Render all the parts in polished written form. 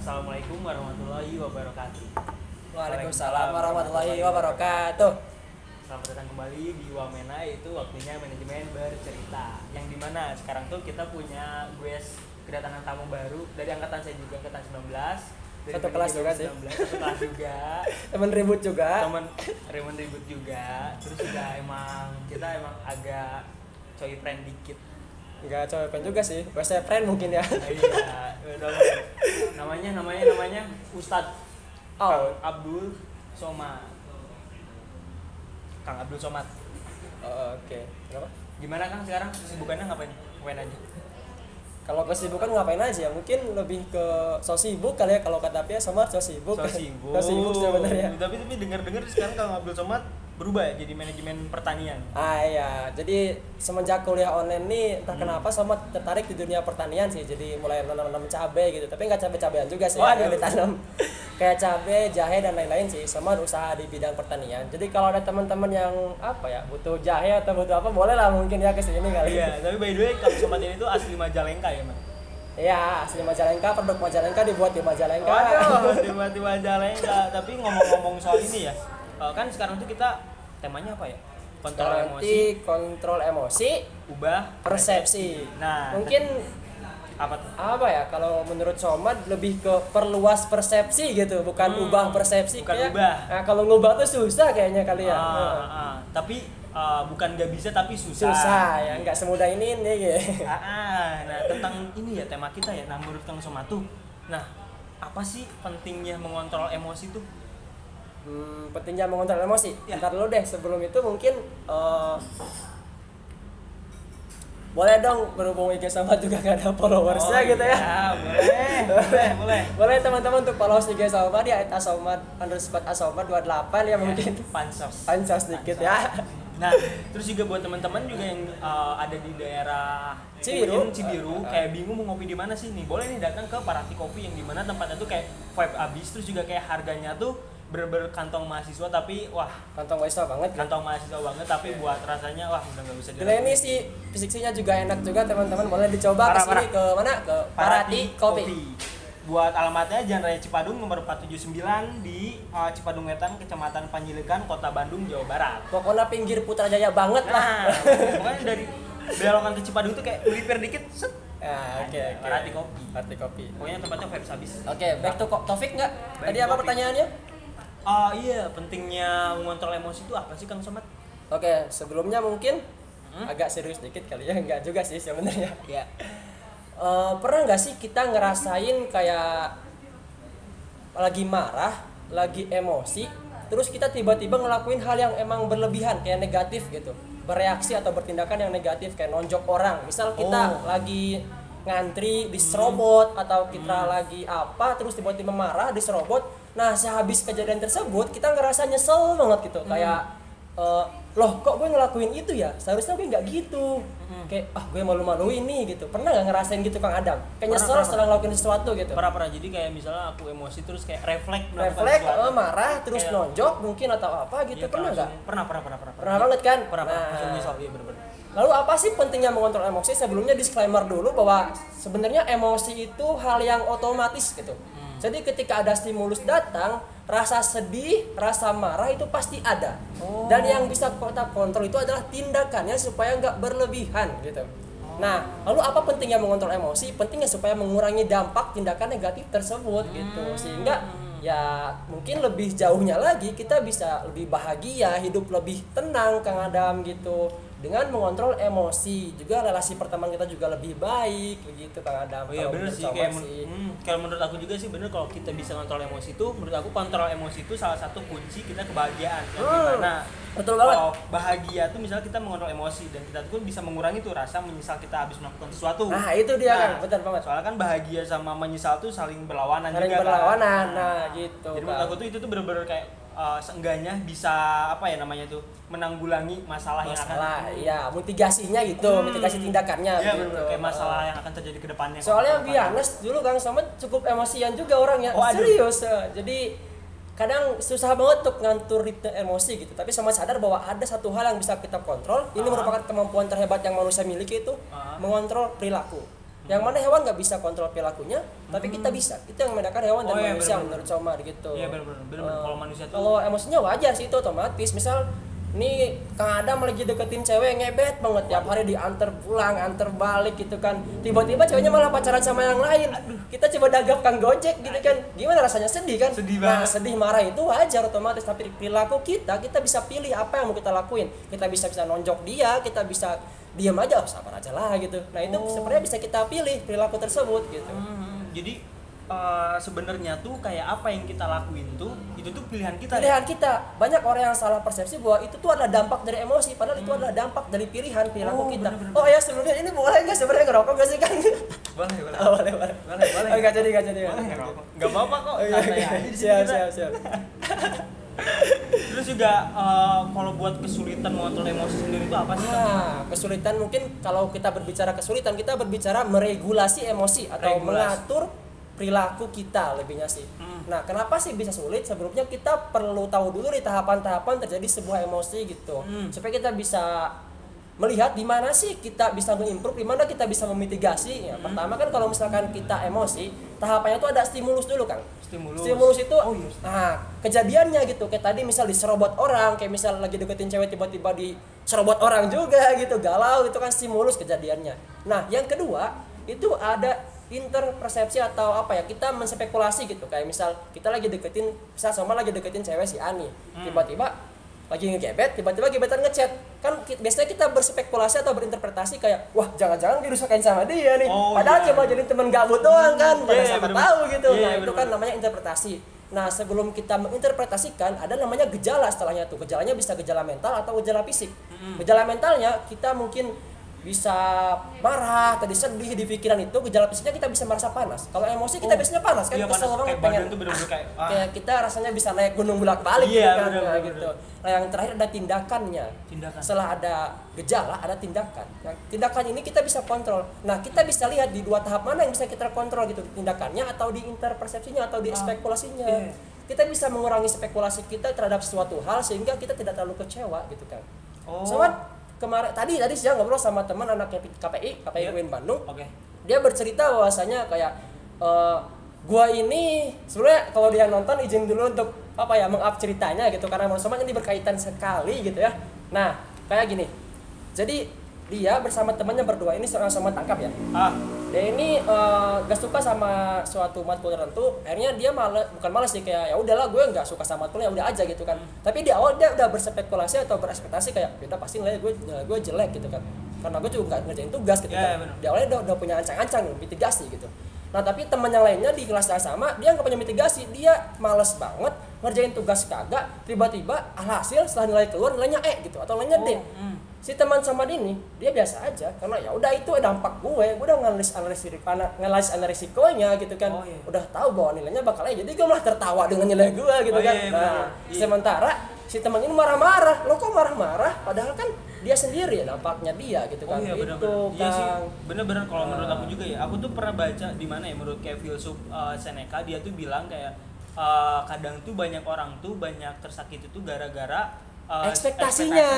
Assalamualaikum warahmatullahi wabarakatuh. Waalaikumsalam warahmatullahi wabarakatuh. Selamat datang kembali di Wamena, itu waktunya manajemen bercerita. Yang dimana sekarang tuh kita punya kedatangan tamu baru dari angkatan saya juga, angkatan 19. Dari Satu kelas juga sih. Satu kelas juga. Temen ribut juga. Temen ribut juga. Terus juga kita emang agak coy friend dikit. Enggak cowok juga sih, bahasa friend mungkin ya. Iya, namanya Ustadz Kang Abdul Somad. Kang Abdul Somad. Oke. Kenapa? Gimana Kang sekarang? Kesibukannya ngapain? Ngapain aja? Kalau kesibukan ngapain aja? Mungkin lebih ke so sibuk kali ya, kalau kata Pia sama so sibuk. So sibuk. So sibuk sebenarnya. Tapi dengar sekarang Kang Abdul Somad berubah ya jadi manajemen pertanian. Iya, jadi semenjak kuliah online nih entah kenapa sama tertarik di dunia pertanian sih. Jadi mulai nanam cabai gitu, tapi nggak cabai-cabean juga sih yang ditanam. Kayak cabai, jahe dan lain-lain sih, sama usaha di bidang pertanian. Jadi kalau ada teman-teman yang butuh jahe atau butuh apa, boleh lah mungkin ya ke sini kali. Iya, tapi by the way Kang Somad ini tuh asli Majalengka ya, Mas? Iya, asli Majalengka, produk Majalengka dibuat di Majalengka. Waduh, dibuat di Majalengka. Tapi ngomong-ngomong soal ini ya, kan sekarang tuh kita temanya apa ya? Kontrol emosi, ubah persepsi. Nah, mungkin apa tuh? Apa ya, kalau menurut Somad lebih ke perluas persepsi gitu, bukan ubah persepsi. Bukan kayak, ubah. Nah, kalau ngubah tuh susah kayaknya kali ya. Tapi bukan nggak bisa tapi susah. Susah ya, nggak semudah ini gitu. Nah, tentang ini ya tema kita ya. Nah, menurut Kang Somad tuh, nah apa sih pentingnya mengontrol emosi tuh? Pentingnya mengontrol emosi. Ya. Ntar dulu deh, sebelum itu mungkin boleh dong berhubung IG Somad juga gak ada followersnya gitu ya. Boleh. Boleh teman-teman untuk follow IG Somad ya @asomad_asomad28 ya mungkin. Pansos dikit ya. Nah, terus juga buat teman-teman juga yang ada di daerah Cibiru, kayak bingung mau ngopi di mana sih nih? Boleh nih datang ke Parati Kopi yang dimana tempatnya tuh kayak vibe abis, terus juga kayak harganya tuh kantong mahasiswa tapi kantong mahasiswa banget tapi buat rasanya udah nggak bisa dirasain. Ini sih fisiknya juga enak juga teman-teman, boleh dicoba kesini ke mana, ke Parati Kopi. Buat alamatnya Jalan Raya Cipadung nomor 479 di Cipadung Wetan, Kecamatan Panjilikan, Kota Bandung, Jawa Barat. Pokoknya pinggir Putrajaya banget lah. Pokoknya dari belokan ke Cipadung tuh kayak melipir dikit set. Oke. Parati Kopi. Pokoknya tempatnya vibes habis. Oke, back to Taufik enggak? Tadi apa pertanyaannya? Iya, pentingnya mengontrol emosi itu apa sih Kang Somad? Oke, sebelumnya mungkin agak serius dikit kali ya, enggak juga sih sebenarnya. Iya. Pernah nggak sih kita ngerasain kayak lagi marah, lagi emosi, terus kita tiba-tiba ngelakuin hal yang emang berlebihan, kayak negatif gitu, bereaksi atau bertindakan yang negatif, kayak nonjok orang. Misal kita lagi ngantri diserobot atau kita lagi apa, terus tiba-tiba marah diserobot. Nah, sehabis kejadian tersebut kita ngerasa nyesel banget gitu, kayak loh kok gue ngelakuin itu ya, seharusnya gue nggak gitu. Kayak gue malu-maluin nih gitu. Pernah nggak ngerasain gitu Kang Adam? Kayak nyesel setelah ngelakuin sesuatu gitu. Pernah. Jadi kayak misalnya aku emosi terus kayak refleks marah terus kayak nonjok mungkin atau apa gitu. Pernah nggak? Pernah Banget kan? Langsung nyesel, iya bener-bener. Lalu apa sih pentingnya mengontrol emosi? Sebelumnya disclaimer dulu bahwa sebenarnya emosi itu hal yang otomatis gitu. Jadi ketika ada stimulus datang, rasa sedih, rasa marah itu pasti ada. Dan yang bisa kita kontrol itu adalah tindakannya supaya nggak berlebihan gitu. Nah, lalu apa pentingnya mengontrol emosi? Pentingnya supaya mengurangi dampak tindakan negatif tersebut gitu. Sehingga ya mungkin lebih jauhnya lagi kita bisa lebih bahagia, hidup lebih tenang Kang Adam gitu. Dengan mengontrol emosi, juga relasi pertemanan kita juga lebih baik begitu Kang Adam. Iya benar sih, kalau menurut aku juga sih benar, kalau kita bisa kontrol emosi itu, menurut aku kontrol emosi itu salah satu kunci kita kebahagiaan. Gimana? Betul banget. Kalau bahagia tuh misalnya kita mengontrol emosi dan kita tuh bisa mengurangi tuh rasa menyesal kita habis melakukan sesuatu. Nah, itu dia kan, betul banget. Soalnya kan bahagia sama menyesal tuh saling berlawanan juga. Nah, gitu. Jadi menurut aku tuh itu tuh benar-benar kayak seenggaknya bisa menanggulangi masalah yang akan mitigasinya gitu, mitigasi tindakannya gitu. Kayak masalah yang akan terjadi ke depannya. Soalnya biasa dulu Kang Somad cukup emosian juga orangnya. Serius. Jadi kadang susah banget untuk ngatur ritme emosi gitu, tapi Somad sadar bahwa ada satu hal yang bisa kita kontrol. Ini merupakan kemampuan terhebat yang manusia miliki, itu mengontrol perilaku. Yang mana hewan nggak bisa kontrol perilakunya, tapi kita bisa. Itu yang membedakan hewan dan manusia menurut Somad gitu. Iya benar. Kalau manusia tuh, kalau emosinya wajar sih itu otomatis. Misal nih Kang Adam lagi deketin cewek ngebet banget tiap hari diantar pulang, antar balik gitu kan. Tiba-tiba ceweknya malah pacaran sama yang lain. Kita coba dagap Kang Gojek gitu kan. Gimana rasanya? Sedih kan? Sedih banget. Nah, sedih marah itu wajar otomatis, tapi perilaku kita bisa pilih apa yang mau kita lakuin. Kita bisa nonjok dia, kita bisa diam aja, sabar aja lah gitu. Nah, itu sebenarnya bisa kita pilih perilaku tersebut gitu. Jadi sebenarnya tuh kayak apa yang kita lakuin tuh itu tuh pilihan kita. Banyak orang yang salah persepsi bahwa itu tuh adalah dampak dari emosi, padahal itu adalah dampak dari pilihan perilaku kita. Bener. Oh ya, sebelumnya ini boleh nggak sebenarnya ngerokok nggak sih kan? Boleh. Nggak jadi. Nggak apa-apa kok, santai aja. Siap. Terus juga kalau buat kesulitan mengontrol emosi sendiri itu apa sih? Kesulitan mungkin kalau kita berbicara kesulitan, kita berbicara meregulasi emosi atau mengatur perilaku kita lebihnya sih. Nah, kenapa sih bisa sulit? Sebelumnya kita perlu tahu dulu di tahapan-tahapan terjadi sebuah emosi gitu. Supaya kita bisa melihat di mana sih kita bisa mengimprove, di mana kita bisa memitigasi. Ya, pertama kan kalau misalkan kita emosi, tahapannya itu ada stimulus dulu, Kang. Stimulus itu nah, kejadiannya gitu. Kayak tadi misal diserobot orang, kayak misal lagi deketin cewek tiba-tiba diserobot orang juga gitu, galau itu kan stimulus kejadiannya. Nah, yang kedua, itu ada interpersepsi atau apa ya, kita menspekulasi gitu. Kayak misal kita lagi deketin cewek si Ani, tiba-tiba lagi ngegebet, tiba-tiba gebetan ngechat. Kan biasanya kita berspekulasi atau berinterpretasi kayak, wah jangan-jangan dirusakin sama dia nih. Padahal cuma jadi teman gabut doang kan, siapa tahu gitu. Nah, itu kan namanya interpretasi. Nah, sebelum kita menginterpretasikan, ada namanya gejala setelahnya tuh. Gejalanya bisa gejala mental atau gejala fisik. Gejala mentalnya kita mungkin bisa marah, tadi sedih di pikiran itu. Gejala fisiknya kita bisa merasa panas. Kalau emosi kita biasanya panas kan, kesel banget, pengen kayak kita rasanya bisa naik gunung bolak-balik gitu. Nah, yang terakhir ada tindakannya. Setelah ada gejala, ada tindakan. Nah, tindakan ini kita bisa kontrol. Nah, kita bisa lihat di dua tahap mana yang bisa kita kontrol gitu, tindakannya atau di interpersepsinya atau di spekulasinya. Kita bisa mengurangi spekulasi kita terhadap suatu hal sehingga kita tidak terlalu kecewa gitu kan. Sobat, tadi siang ngobrol sama teman anak KPI UIN Bandung. Dia bercerita bahwasanya kayak gua ini sebenarnya kalau dia nonton izin dulu untuk meng-up ceritanya gitu, karena menurut Somat ini berkaitan sekali gitu ya. Nah, kayak gini. Jadi dia bersama temannya berdua, ini seorang Somat tangkap ya. Dia ini gak suka sama suatu matkul tertentu. Akhirnya dia bukan malas sih, kayak ya udahlah gue nggak suka sama matkulnya, udah aja gitu kan. Tapi di awal dia udah berspekulasi atau berekspektasi kayak kita pasti nilai gue jelek gitu kan, karena gue juga nggak ngerjain tugas gitu kan. Di awalnya udah punya ancang-ancang mitigasi gitu. Nah, tapi teman yang lainnya di kelas yang sama dia nggak punya mitigasi, dia males banget ngerjain tugas kagak. Tiba-tiba alhasil setelah nilai keluar nilainya gitu atau nilainya D. Si teman sama ini dia biasa aja, karena ya udah itu dampak gue udah nganalisis risikonya gitu kan. Udah tahu bahwa nilainya bakal jadi gue malah tertawa dengan nilai gue gitu kan. Sementara si teman ini marah-marah. Lo kok marah-marah? Padahal kan dia sendiri dampaknya dia gitu kan. Iya sih, bener-bener kalau menurut aku juga ya. Aku tuh pernah baca di mana ya, menurut kayak filsuf Seneca, dia tuh bilang kayak kadang tuh banyak orang tuh banyak tersakiti tuh gara-gara ekspektasinya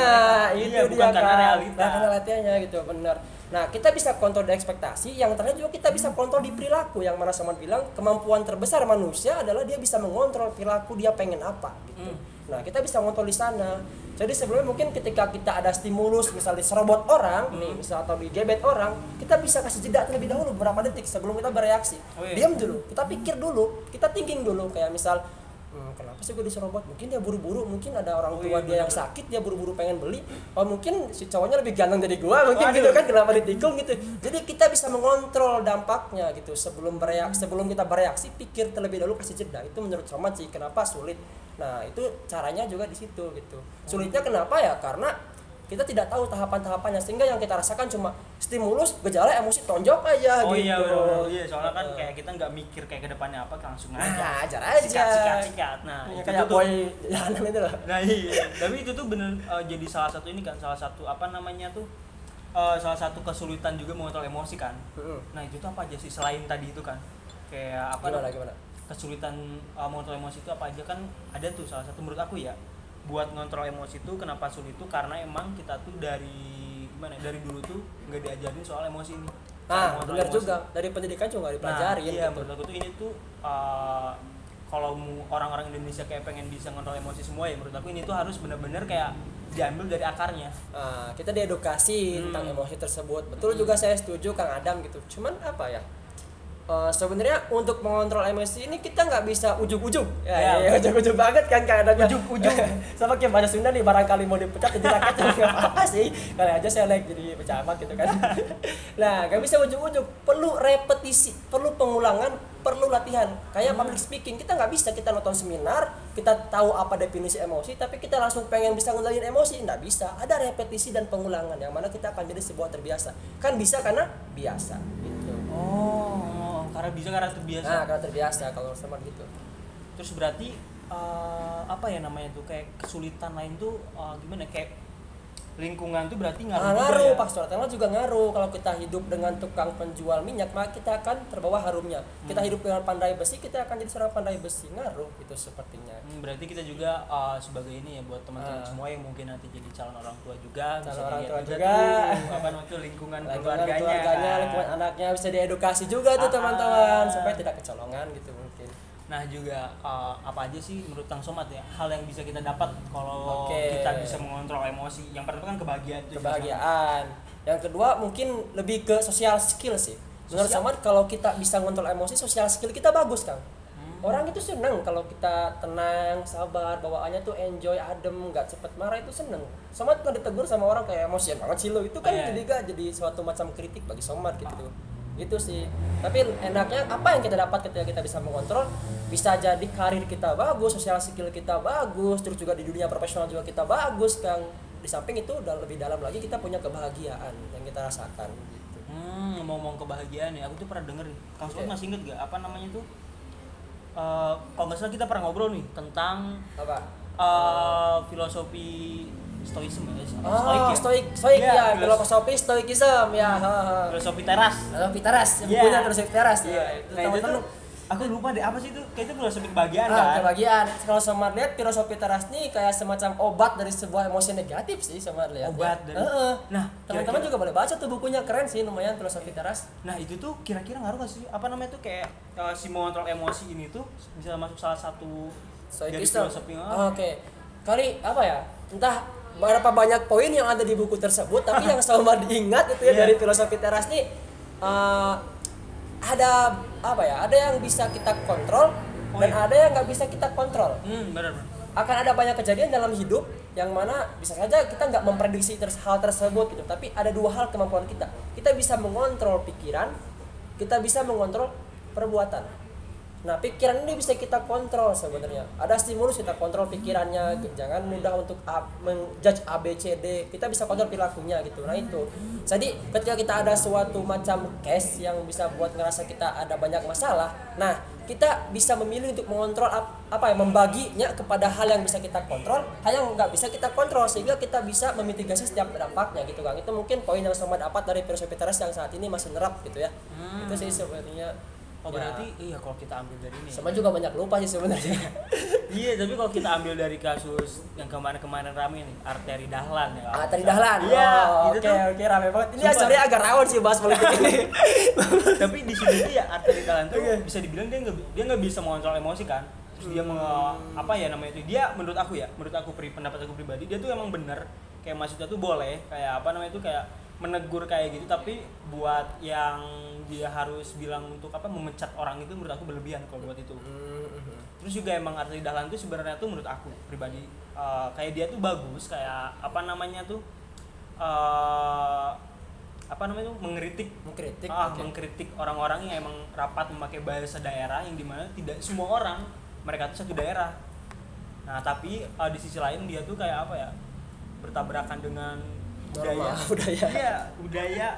itu bukan dia karena realitanya gitu, benar. Nah, kita bisa kontrol di ekspektasi, yang terakhir juga kita bisa kontrol di perilaku, yang mana Somat bilang kemampuan terbesar manusia adalah dia bisa mengontrol perilaku dia pengen apa gitu. Nah, kita bisa mengontrol di sana. Jadi sebelumnya mungkin ketika kita ada stimulus, misalnya diserobot orang, misal atau digebet orang, kita bisa kasih jeda terlebih dahulu beberapa detik sebelum kita bereaksi. Diam dulu, kita pikir dulu, kita thinking dulu, kayak misal kenapa sih gue diserobot? Mungkin dia buru-buru, mungkin ada orang tua dia yang sakit, dia buru-buru pengen beli. Oh, mungkin si cowoknya lebih ganteng dari gue, mungkin gitu kan, kenapa ditikung gitu. Jadi kita bisa mengontrol dampaknya gitu. Sebelum kita bereaksi, pikir terlebih dahulu, kasih jeda. Itu menurut Somat sih kenapa sulit. Nah, itu caranya juga di situ gitu. Sulitnya kenapa ya? Karena kita tidak tahu tahapan-tahapannya, sehingga yang kita rasakan cuma stimulus, gejala, emosi, tonjok aja gitu. Iya, soalnya kan kayak kita nggak mikir kayak kedepannya apa, langsung aja. Ajar aja. Sikat. Nah, itu kayak tuh boy jalanan itu loh. Nah, iya. Tapi itu tuh bener jadi salah satu salah satu kesulitan juga mengontrol emosi kan. Nah, itu tuh apa aja sih selain tadi itu kan? Kayak apa? Gimana? Kesulitan mengontrol emosi itu apa aja kan? Ada tuh salah satu menurut aku ya. Buat ngontrol emosi itu kenapa sulit itu karena emang kita tuh dari dulu tuh nggak diajarin soal emosi ini. Benar juga. Dari pendidikan juga nggak dipelajarin. Iya, gitu. menurut aku tuh ini tuh kalau orang-orang Indonesia kayak pengen bisa ngontrol emosi semua, ya menurut aku ini tuh harus benar-benar kayak diambil dari akarnya. Kita diedukasi tentang emosi tersebut. Betul juga, saya setuju Kang Adam gitu. Cuman apa ya? Sebenarnya untuk mengontrol emosi ini kita nggak bisa ujug-ujug. Ujug-ujug banget kan Kang Adam. Ujug-ujug. Sama kayak bahasa Sunda nih, barangkali mau dipecat jadi rakyat nggak apa-apa sih. Kali aja saya jadi pecamat gitu kan. Nah, nggak bisa ujug-ujug. Perlu repetisi, perlu pengulangan, perlu latihan. Kayak public speaking, kita nggak bisa kita nonton seminar, kita tahu apa definisi emosi, tapi kita langsung pengen bisa ngendaliin emosi, nggak bisa. Ada repetisi dan pengulangan yang mana kita akan jadi sebuah terbiasa. Kan bisa karena biasa. Gitu. Karena bisa karena terbiasa. Karena terbiasa kalau sama gitu. Terus berarti apa ya namanya tuh kayak kesulitan lain tuh gimana kayak lingkungan tuh berarti ngaruh ya? Faktor tema juga ngaruh. Kalau kita hidup dengan tukang penjual minyak, maka kita akan terbawa harumnya. Kita hidup dengan pandai besi, kita akan jadi seorang pandai besi. Ngaruh itu sepertinya. Berarti kita juga sebagai ini ya buat teman-teman semua yang mungkin nanti jadi calon orang tua juga, calon bisa orang tua juga tuh, apa namanya tuh lingkungan keluarganya, kan? lingkungan anaknya bisa diedukasi juga tuh teman-teman supaya tidak kecolongan gitu mungkin. Nah juga apa aja sih menurut Kang Somad ya hal yang bisa kita dapat kalau kita bisa mengontrol emosi? Yang pertama kan kebahagiaan. Yang kedua mungkin lebih ke social skill sih. Menurut Somad kalau kita bisa mengontrol emosi, social skill kita bagus Kang. Orang itu seneng kalau kita tenang, sabar, bawaannya tuh enjoy, adem, nggak cepet marah, itu seneng. Somad kan ditegur sama orang kayak emosian banget sih lo, itu kan jadi suatu macam kritik bagi Somad gitu. Itu sih. Tapi enaknya apa yang kita dapat ketika kita bisa mengontrol, bisa jadi karir kita bagus, sosial skill kita bagus, terus juga di dunia profesional juga kita bagus Kang. Di samping itu udah lebih dalam lagi kita punya kebahagiaan yang kita rasakan gitu. Ngomong kebahagiaan ya, aku tuh pernah denger nih. Kang Somad masih inget gak apa namanya tuh? Kalau nggak salah kita pernah ngobrol nih tentang apa? Filosofi Stoicism ya? Stoik ya, filosofi Stoikism ya. Filosofi teras. Bukunya filosofi teras ya. Itu teman-teman aku lupa deh apa sih itu, kayak itu filosofi kebahagiaan kan? Kebahagiaan. Kalau sama lihat filosofi teras nih kayak semacam obat dari sebuah emosi negatif sih sama lihat. Obat dari. Nah, teman-teman juga boleh baca tuh bukunya, keren sih lumayan filosofi teras. Nah, itu tuh kira-kira ngaruh gak sih? Apa namanya tuh kayak si mengontrol emosi ini tuh bisa masuk salah satu dari filosofi. Oke. Kali apa ya? Entah berapa banyak poin yang ada di buku tersebut, tapi yang sama diingat itu ya dari filosofi teras nih ada apa ya? Ada yang bisa kita kontrol dan ada yang nggak bisa kita kontrol. Benar. Akan ada banyak kejadian dalam hidup yang mana bisa saja kita nggak memprediksi hal tersebut gitu, tapi ada dua hal kemampuan kita. Kita bisa mengontrol pikiran, kita bisa mengontrol perbuatan. Nah, pikiran ini bisa kita kontrol sebenarnya. Ada stimulus kita kontrol pikirannya, jangan mudah untuk menjudge A, B, C, D. Kita bisa kontrol perilakunya gitu. Nah, itu. Jadi, ketika kita ada suatu macam case yang bisa buat ngerasa kita ada banyak masalah, nah, kita bisa memilih untuk mengontrol membaginya kepada hal yang bisa kita kontrol, hal yang nggak bisa kita kontrol, sehingga kita bisa memitigasi setiap dampaknya gitu Kang. Itu mungkin poin yang sama dapat dari filosofi teras yang saat ini masih nerap gitu ya. Itu sih sebenarnya. Berarti iya kalau kita ambil dari ini. Sama juga banyak lupa sih sebenarnya. Iya, tapi kalau kita ambil dari kasus yang kemarin rame nih, Arteri Dahlan ya. Arteri Dahlan. Iya, oke, rame banget. Ini sebenarnya agak rawan sih bahas politik ini. Tapi di sini tuh ya Arteri Dahlan tuh bisa dibilang dia nggak bisa mengontrol emosi kan. Terus dia dia menurut aku pendapat aku pribadi, dia tuh emang bener kayak maksudnya tuh boleh kayak kayak menegur kayak gitu, tapi buat yang dia harus bilang untuk memecat orang itu menurut aku berlebihan kalau buat itu. Terus juga emang Arteri Dahlan tuh sebenarnya tuh menurut aku pribadi kayak dia tuh bagus kayak mengkritik orang-orang yang emang rapat memakai bahasa daerah yang dimana tidak semua orang mereka tuh satu daerah. Nah, tapi di sisi lain dia tuh kayak bertabrakan dengan budaya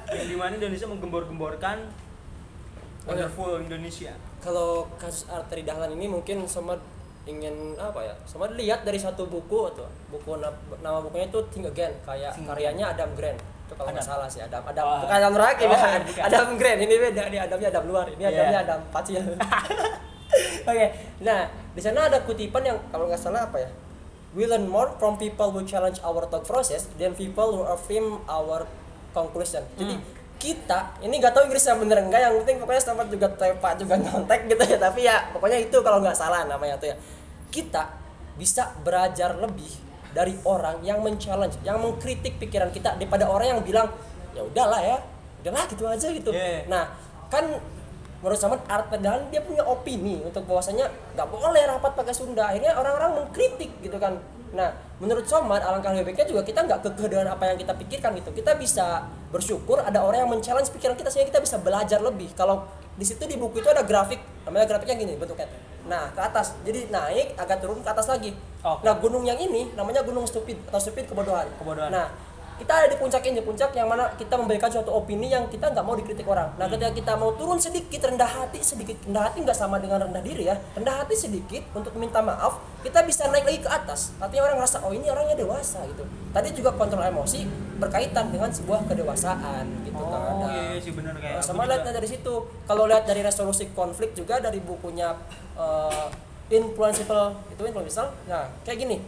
yang dimana Indonesia menggembor-gemborkan wonderful Indonesia. Kalau kasus Arteri Dahlan ini mungkin sama ingin sama lihat dari satu buku nama bukunya itu Think Again, kayak karyanya Adam Grant itu kalau nggak salah sih. Adam bukan Adam Rakim Adam Grant, ini beda, ini Adamnya Adam luar, ini Adamnya Adam Pacil. Oke, nah di sana ada kutipan yang kalau nggak salah we learn more from people who challenge our thought process than people who affirm our conclusion. Jadi kita ini nggak tahu Inggrisnya bener enggak, yang penting pokoknya Stanford juga tepak juga nyontek gitu ya, tapi ya pokoknya itu kalau nggak salah namanya tuh ya, kita bisa belajar lebih dari orang yang men-challenge, yang mengkritik pikiran kita daripada orang yang bilang ya udahlah gitu aja gitu. Nah kan menurut Saman Art Pedalan dia punya opini untuk bahwasanya nggak boleh rapat pakai Sunda, akhirnya orang-orang mengkritik gitu kan. Nah menurut Soman alangkah lebih baiknya juga kita nggak kekeh dengan apa yang kita pikirkan gitu, kita bisa bersyukur ada orang yang men-challenge pikiran kita sehingga kita bisa belajar lebih. Kalau di situ di buku itu ada grafik, namanya grafiknya gini bentuknya, nah ke atas, jadi naik agak turun ke atas lagi. Nah gunung yang ini namanya gunung stupid atau stupid kebodohan. Nah kita ada di puncak ini, puncak yang mana kita memberikan suatu opini yang kita nggak mau dikritik orang. Nah ketika kita mau turun sedikit, rendah hati nggak sama dengan rendah diri ya, rendah hati sedikit untuk minta maaf, kita bisa naik lagi ke atas. Artinya orang ngerasa oh ini orangnya dewasa gitu. Tadi juga kontrol emosi berkaitan dengan sebuah kedewasaan gitu kan. Iya sih benar kayak. Sama lihatnya dari situ. Kalau lihat dari resolusi konflik juga dari bukunya Influential. Nah kayak gini.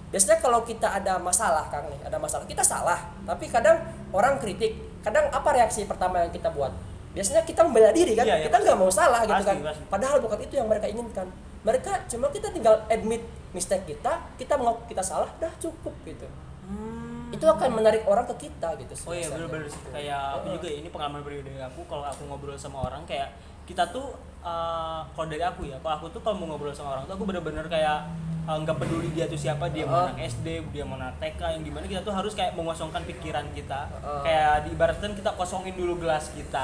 Biasanya kalau kita ada masalah Kang nih, kita salah, tapi kadang orang kritik, kadang apa reaksi pertama yang kita buat? Biasanya kita membela diri kan, kita nggak mau salah gitu kan. Padahal bukan itu yang mereka inginkan. Mereka cuma kita tinggal admit mistake kita mengaku kita salah, dah cukup gitu. Itu akan menarik orang ke kita gitu. Oh iya benar-benar sih. Kayak aku juga ini pengalaman pribadi aku, kalau aku ngobrol sama orang kayak kita tuh kalau dari aku ya, kalau aku tuh kalau mau ngobrol sama orang tuh aku benar-benar kayak nggak peduli dia tuh siapa, dia mau anak SD, dia mau anak TK, yang dimana kita tuh harus kayak mengosongkan pikiran kita, kayak diibaratkan kita kosongin dulu gelas kita,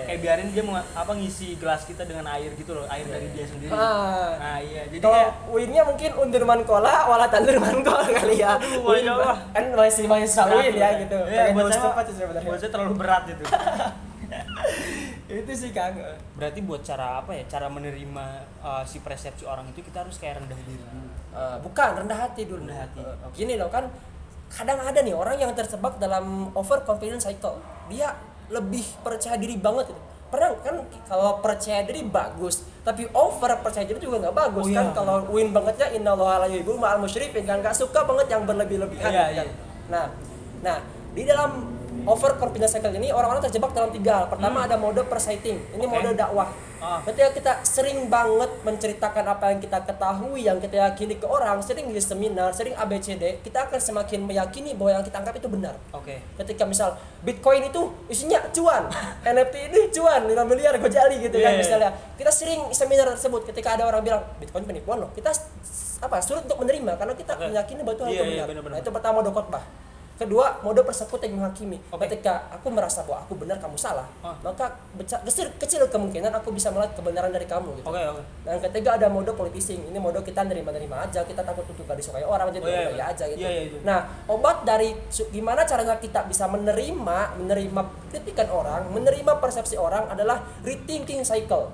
kayak biarin dia ngisi gelas kita dengan air gitu loh, air dari dia sendiri. Nah iya, jadi kayak Winnya mungkin undurman kola, wala tandur kola kali ya. Kan masih sawin ya gitu. Buat saya terlalu berat itu. Itu sih Kang. Berarti buat cara menerima si persepsi orang itu kita harus kayak rendah diri dulu. Bukan rendah hati dulu. Gini loh kan, kadang ada nih orang yang terjebak dalam overconfidence cycle. Dia lebih percaya diri banget gitu. Pernah kan kalau percaya diri bagus, tapi over percaya diri juga nggak bagus kan. Kalau win bangetnya innallaha la yuhibbul ma'al musyrifin kan, nggak suka banget yang berlebih-lebihan kan. Nah di dalam overconfidence cycle ini orang-orang terjebak dalam 3 hal. Pertama ada mode persighting, ini mode dakwah. Ketika kita sering banget menceritakan apa yang kita ketahui, yang kita yakini ke orang, sering di seminar, sering ABCD, kita akan semakin meyakini bahwa yang kita anggap itu benar. Ketika misal Bitcoin itu isinya cuan, NFT ini cuan 5 miliar gojali gitu kan misalnya. Kita sering seminar tersebut, ketika ada orang bilang Bitcoin penipuan loh, kita sulit untuk menerima karena kita meyakini bahwa itu hal yang benar. Nah, itu pertama mode khotbah. Kedua, mode persekutu yang menghakimi. Ketika aku merasa bahwa aku benar, kamu salah, maka kecil kemungkinan aku bisa melihat kebenaran dari kamu gitu. Dan ketiga ada mode politising. Ini mode kita nerima aja, kita takut untuk gak disukai orang, jadi aja gitu. Nah, obat dari gimana caranya kita bisa menerima kritikan orang, menerima persepsi orang adalah rethinking cycle.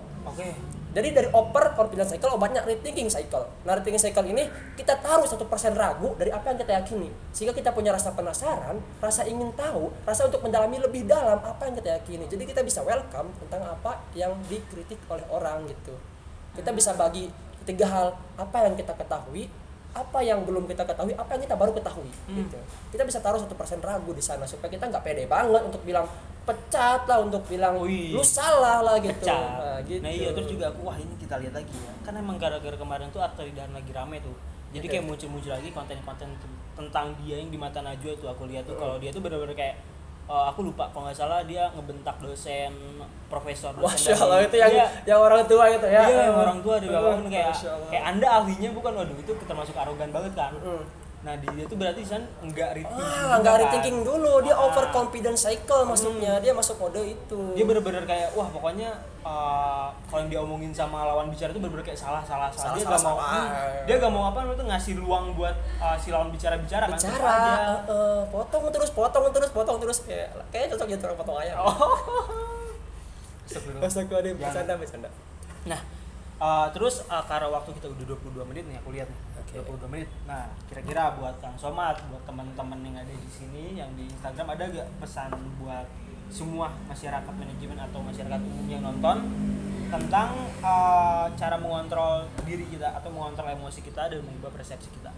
Jadi dari overconfidence cycle obatnya rethinking cycle. Nah rethinking cycle ini kita taruh 1% ragu dari apa yang kita yakini, sehingga kita punya rasa penasaran, rasa ingin tahu, rasa untuk mendalami lebih dalam apa yang kita yakini. Jadi kita bisa welcome tentang apa yang dikritik oleh orang gitu. Kita bisa bagi 3 hal, apa yang kita ketahui, apa yang belum kita ketahui, apa yang kita baru ketahui gitu. Kita bisa taruh 1% ragu di sana supaya kita nggak pede banget untuk bilang pecat lah, untuk bilang lu salah lah gitu. Gitu. Nah iya, terus juga aku ini kita lihat lagi ya, kan emang gara-gara kemarin tuh Artoridan lagi rame tuh, jadi kayak muncul lagi konten-konten tentang dia yang di mata Najwa itu. Aku lihat tuh kalau dia tuh benar-benar kayak aku lupa kalau nggak salah dia ngebentak dosen, profesor Masya Allah, itu yang orang tua gitu ya. Iya, orang tua di bawah kayak Anda ahlinya bukan, waduh itu termasuk arogan banget kan. Nah dia tuh berarti kan enggak rethinking dulu, dia overconfidence cycle masuknya, dia masuk mode itu. Dia bener-bener kayak wah pokoknya kalau yang dia omongin sama lawan bicara itu bener-bener kayak salah. Dia gak mau apa itu ngasih ruang buat si lawan bicara kan. Potong terus kayak cocok gitu orang potong ayam. Astagfirullahaladzim, bercanda. Nah terus karena waktu kita udah 22 menit nih aku lihat nih. 22 menit. Nah, kira-kira buat Kang Somad, buat teman-teman yang ada di sini yang di Instagram, ada gak pesan buat semua masyarakat manajemen atau masyarakat umum yang nonton tentang cara mengontrol diri kita atau mengontrol emosi kita dan mengubah persepsi kita?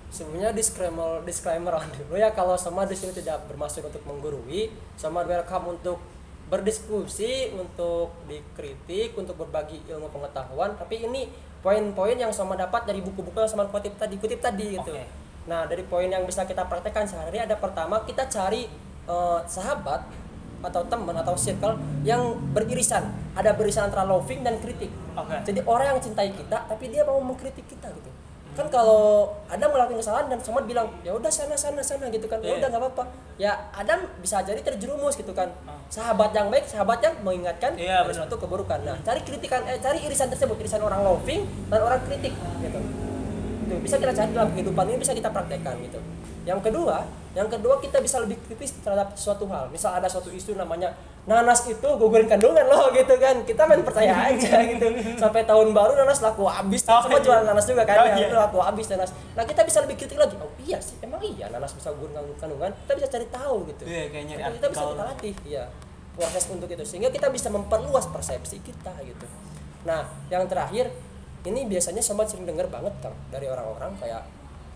Sebelumnya disclaimer dulu ya, kalau Somad di sini tidak bermaksud untuk menggurui. Somad welcome untuk berdiskusi, untuk dikritik, untuk berbagi ilmu pengetahuan. Tapi ini poin-poin yang Somad dapat dari buku-buku yang Somad kutip tadi gitu. Okay. Nah, dari poin yang bisa kita praktekkan sehari-hari ada pertama, kita cari sahabat atau teman atau circle yang beririsan. Ada beririsan antara loving dan kritik. Okay. Jadi orang yang cintai kita tapi dia mau mengkritik kita gitu. Kan kalau Adam ngelakuin kesalahan dan Somad bilang ya udah sana gitu kan, ya udah nggak apa-apa, ya Adam bisa jadi terjerumus gitu kan. Sahabat yang baik, sahabat yang mengingatkan dari suatu keburukan. Nah, cari cari irisan tersebut, irisan orang loving dan orang kritik gitu. Itu bisa kita cari dalam kehidupan ini, bisa kita praktekkan gitu. Yang kedua kita bisa lebih kritis terhadap suatu hal. Misal ada suatu isu namanya nanas itu gugurin kandungan loh gitu kan. Kita main percaya aja gitu. Sampai tahun baru nanas laku habis. Semua jualan nanas juga kan. Itu laku habis nanas. Nah, kita bisa lebih kritik lagi. Oh iya sih, emang iya nanas bisa gugurin kandungan. Kita bisa cari tahu gitu. Iya, kayak nyari kita bisa kita latih, iya. Proses untuk itu sehingga kita bisa memperluas persepsi kita gitu. Nah, yang terakhir ini biasanya Sobat sering dengar banget kan dari orang-orang kayak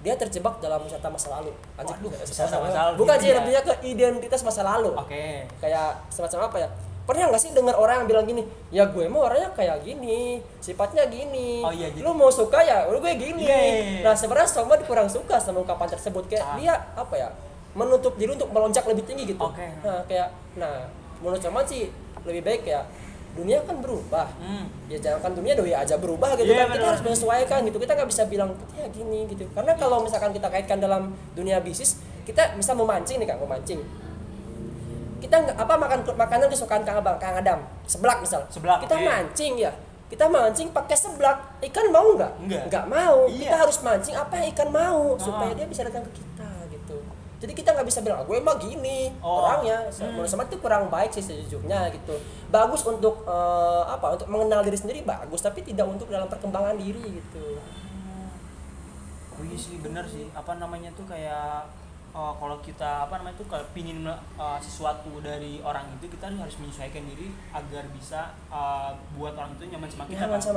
dia terjebak dalam wisata masa lalu. Anjir lu, wisata masa lalu. Bukan sih, lebihnya ke identitas masa lalu. Oke. Kayak semacam apa ya? Pernah nggak sih dengar orang yang bilang gini, ya gue mau orangnya kayak gini, sifatnya gini. Oh, iya, gitu. Lu mau suka ya, lu gue gini. Yeah. Nah, sebenarnya Sobat kurang suka sama ungkapan tersebut, kayak dia apa ya? Menutup diri untuk melonjak lebih tinggi gitu. Okay. Nah, menurut Sobat sih lebih baik ya dunia kan berubah, ya jangan dunia doi aja berubah gitu kan, kita harus menyesuaikan gitu, kita nggak bisa bilang ya gini gitu, karena kalau misalkan kita kaitkan dalam dunia bisnis, kita bisa memancing nih Kang, kita nggak makan makanan kesukaan Kang Adam, seblak misal, kita mancing ya, kita mancing pakai seblak, ikan mau nggak mau, kita harus mancing apa yang ikan mau supaya dia bisa datang ke kita gitu. Jadi kita nggak bisa bilang gue mah gini orangnya. Menurut saya itu kurang baik sih sejujurnya gitu. Bagus untuk untuk mengenal diri sendiri bagus, tapi tidak untuk dalam perkembangan diri gitu. Oh iya sih, bener sih. Tuh kayak kalau kita kalau pingin sesuatu dari orang itu, kita harus menyesuaikan diri agar bisa buat orang itu nyaman sama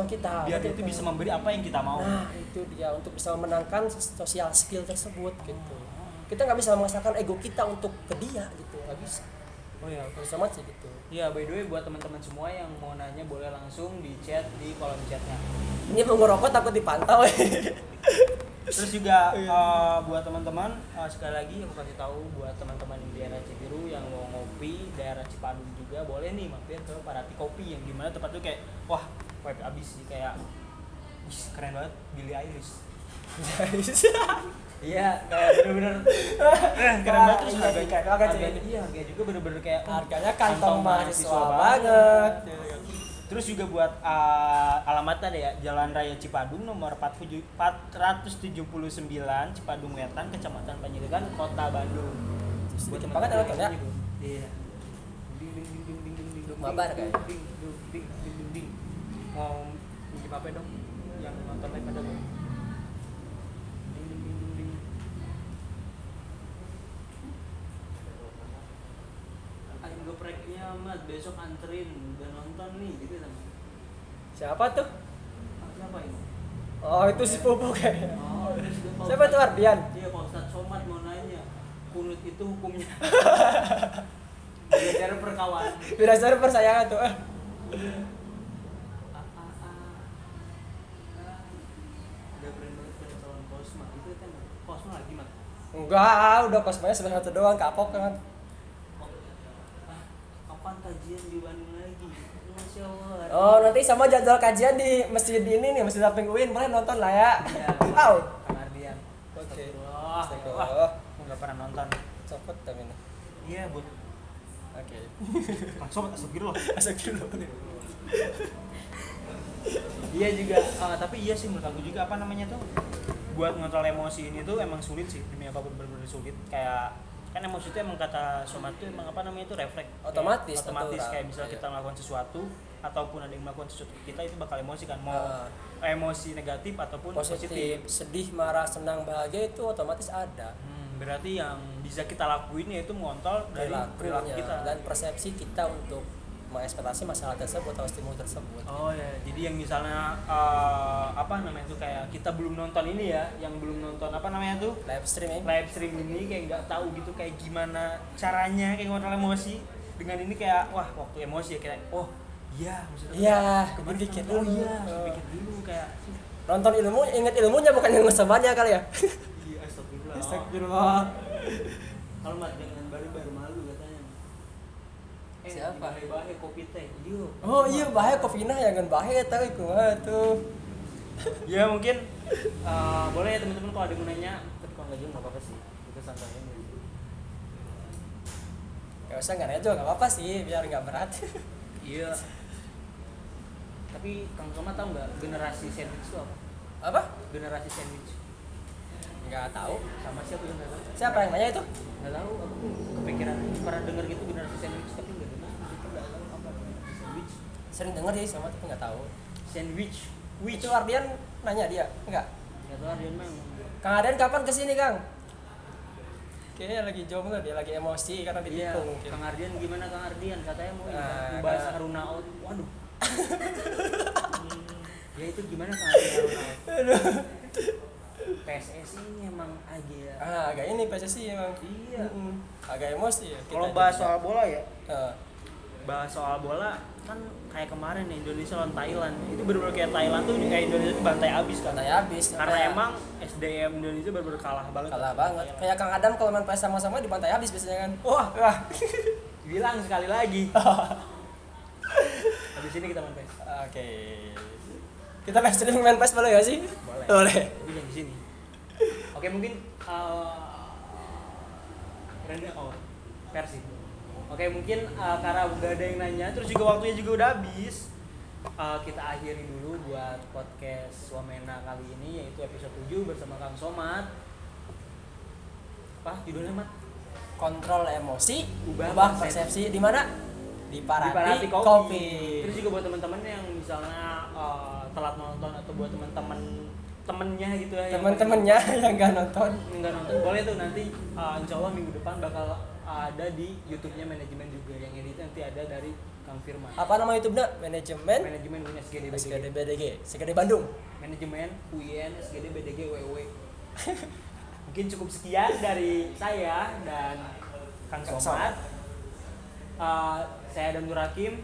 kita. Biar dia itu bisa memberi apa yang kita mau. Nah, itu dia, untuk bisa memenangkan social skill tersebut gitu. Kita nggak bisa memaksakan ego kita untuk ke dia gitu, nggak bisa. Oh ya, sama sih gitu. Ya, by the way, buat teman-teman semua yang mau nanya boleh langsung di chat di kolom chatnya. Ini mau ngerokok takut dipantau. Terus juga buat teman-teman, sekali lagi aku kasih tahu buat teman-teman di daerah Cibiru yang mau ngopi, daerah Cipadung juga boleh nih mampir ke Parati Kopi, yang dimana tempat itu kayak wah vibe abis sih, kayak keren banget, Billie Eilish. Iya, kayak bener-bener keren banget. Terus harganya juga bener-bener kayak harganya kantong mahasiswa banget. Terus juga buat alamatnya deh ya, Jalan Raya Cipadung nomor 479 Cipadung Wetan, Kecamatan Panjaitan, Kota Bandung. Buat banget ada ya? Iya. Mabar kayak. Mau bikin apa dong? Yang nonton live ada belum? Gopreknya Mat, besok anterin, udah nonton nih gitu sama. Siapa tuh? Siapa ini? Oh, itu si Pupu kayaknya. Siapa tuh Ardian? Iya, Pak Ustadz Somad mau nanya, kunut itu hukumnya. Belajar perkawan. Belajar persayangan tuh. Iya. Udah keren banget pada calon Cosma. Itu kan Cosma lagi, Mat? Enggak, udah Cosmanya sebenarnya satu doang, kapok kan. Kapan kajian di Bandung lagi? Masya Allah. Oh, nanti sama jadwal kajian di masjid ini nih, Masjid Samping UIN, boleh nonton lah ya. Iya. Wow. Kang Ardian. Oke. Wah, nggak pernah nonton. Copot tapi ini. Iya, buat. Oke. Langsung astagfirullah. Astagfirullah. Iya juga, tapi iya sih menurut aku juga tuh buat ngontrol emosi ini tuh emang sulit sih, demi apapun benar-benar sulit. Kayak kan emosi itu emang kata Somad tuh emang itu refleks otomatis kayak misalnya kita melakukan sesuatu ataupun ada yang melakukan sesuatu kita, itu bakal emosi kan, mau emosi negatif ataupun positif. Sedih, marah, senang, bahagia itu otomatis ada. Berarti yang bisa kita lakuin yaitu mengontrol dari perilaku kita dan persepsi kita untuk mengekspektasi masalah tersebut atau stimulus tersebut. Oh ya, jadi yang misalnya apa namanya tuh kayak kita belum nonton ini ya, yang belum nonton apa namanya tuh Live streaming. live stream ini kayak nggak tahu gitu kayak gimana caranya kayak ngontrol emosi. Dengan ini kayak wah waktu emosi ya kayak oh iya maksudnya Iya, kemarin dipikir kan, oh dulu. iya pikir dulu kayak Nonton ilmu, ingat ilmunya bukan yang ngesebarnya kali ya. iya astagfirullah. Astagfirullah. Kalau mat jangan baru malu katanya. Siapa? Bahaya kopi teh. Yuk. Oh iya bahaya kofinah ya kan bahaya tahu kumaha tuh. Ya mungkin boleh ya teman-teman kalau ada yang mau nanya, tapi kalau nggak jauh nggak apa-apa sih, kita santai aja. Gak usah nggak nanya juga nggak apa-apa sih biar nggak berat. Iya. Tapi Kang Soma tahu nggak generasi sandwich itu apa? Apa? Generasi sandwich. Nggak tahu. Sama siapa yang nggak tahu? Siapa yang nanya itu? Nggak tahu. Aku tuh kepikiran pernah dengar gitu generasi sandwich tapi nggak dengar. Kita nggak tahu apa sandwich. Sering denger sih sama tapi nggak tahu. Sandwich. Itu Ardian nanya dia? Enggak. Nggak tahu Ardian mah. Kang Ardian kapan kesini Kang? Kayaknya lagi jomblo dia lagi emosi karena Iya. ditikung mungkin. Kang Ardian gimana Kang Ardian? Katanya mau Kang- Haruna out. Waduh. Ya itu gimana Kang Ardian Haruna out? PSSI ini emang agak Agak ini PSSI emang. iya. Agak emosi ya. Kalau kita bahas jadi- soal bola ya, Eh, bahas soal bola kan kayak kemarin nih Indonesia lawan Thailand. Itu benar-benar kayak Thailand tuh kayak Indonesia tuh bantai abis kan. santai habis. Karena Kayak emang SDM Indonesia benar-benar kalah banget. kalah banget. Kayak Kang Adam kalau main PS sama-sama dibantai habis biasanya kan. Wah, Wah. bilang sekali lagi. Habis ini kita main PES. Oke. Kita live streaming main PS boleh gak sih? Boleh. Boleh. Tapi jangan di sini. Oke, mungkin versi. Oke, mungkin karena udah ada yang nanya, terus juga waktunya juga udah habis. Kita akhiri dulu buat podcast Wamena kali ini yaitu episode 7 bersama Kang Somad. Apa judulnya, Mat? Kontrol emosi, Ubah ubah persepsi. persepsi di mana? Di Di Parati, Parati Kopi. Terus juga buat teman-teman yang misalnya telat nonton atau buat temennya gitu ya. Teman-temannya yang nggak nonton. yang nggak nonton boleh tuh nanti insya Allah minggu depan bakal ada di YouTube-nya manajemen juga yang edit nanti ada dari Kang Firman. Apa nama YouTube-nya? Manajemen Manajemen UIN SGD BDG. SKD BDG, SKD Bandung. Manajemen UIN SGD BDG WW. Mungkin cukup sekian dari saya dan Kang Somad. Saya dan Nur Hakim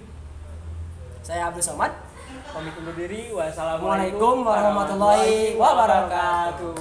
Saya Abdul Somad. pamit undur diri. Wassalamualaikum Waalaikumsalam warahmatullahi wabarakatuh.